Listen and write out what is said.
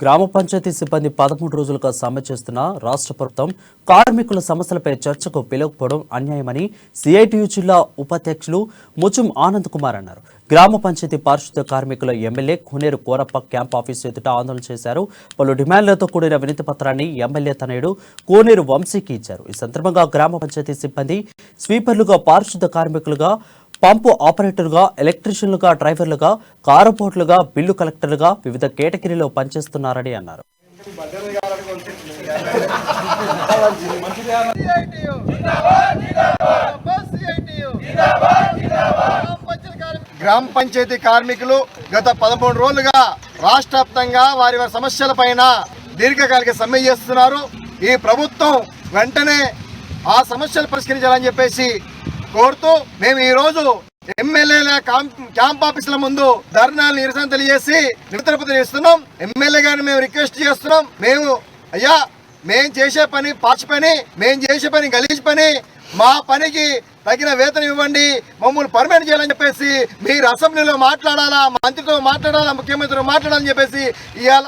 గ్రామ పంచాయతీ సిబ్బంది 13 రోజులుగా సమ్మె చేస్తున్న రాష్ట్ర ప్రభుత్వం కార్మికుల సమస్యలపై చర్చకు పిలవకపోవడం అన్యాయమని సిఐటియు జిల్లా ఉపాధ్యక్షులు ముచుం ఆనంద్ కుమార్ అన్నారు. గ్రామ పంచాయతీ పారిశుద్ధ్య కార్మికుల ఎమ్మెల్యే కోనేరు కోరప్ప క్యాంప్ ఆఫీసు ఎదుట ఆందోళన చేశారు. పలు డిమాండ్లతో కూడిన వినతి పత్రాన్ని ఎమ్మెల్యే తనయుడు కోనేరు వంశీకి ఇచ్చారు. ఈ సందర్భంగా గ్రామ పంచాయతీ సిబ్బంది స్వీపర్లుగా, పారిశుద్ధ్య కార్మికులుగా, పంపు ఆపరేటర్లుగా, ఎలక్ట్రీషియన్లుగా, డ్రైవర్లుగా, కారుపోట్లుగా, బిల్లు కలెక్టర్లుగా వివిధ కేటగిరీలో పనిచేస్తున్నారని అన్నారు. గ్రామ పంచాయతీ కార్మికులు గత 13 రోజులుగా రాష్ట్ర వ్యాప్తంగా వారి సమస్యలపైన దీర్ఘకాలిక సమ్మె చేస్తున్నారు. ఈ ప్రభుత్వం వెంటనే ఆ సమస్యలు పరిష్కరించాలని చెప్పేసి కోరుతూ మేము ఈ రోజు ఎమ్మెల్యేల క్యాంప్ ఆఫీసుల ముందు ధర్నాలు నిరసన తెలియజేసి నిరసన ఇస్తున్నాం. ఎమ్మెల్యే గారిని మేము రిక్వెస్ట్ చేస్తున్నాం. మేము చేసే పని పాచి పని, మేము చేసే పని గలీజ్ పని, మా పనికి తగిన వేతనం ఇవ్వండి, మమ్మల్ని పర్మనెంట్ చేయాలని చెప్పేసి మీరు అసెంబ్లీలో మాట్లాడాలా, మంత్రితో మాట్లాడాలా, ముఖ్యమంత్రితో మాట్లాడాలని చెప్పేసి ఇవాళ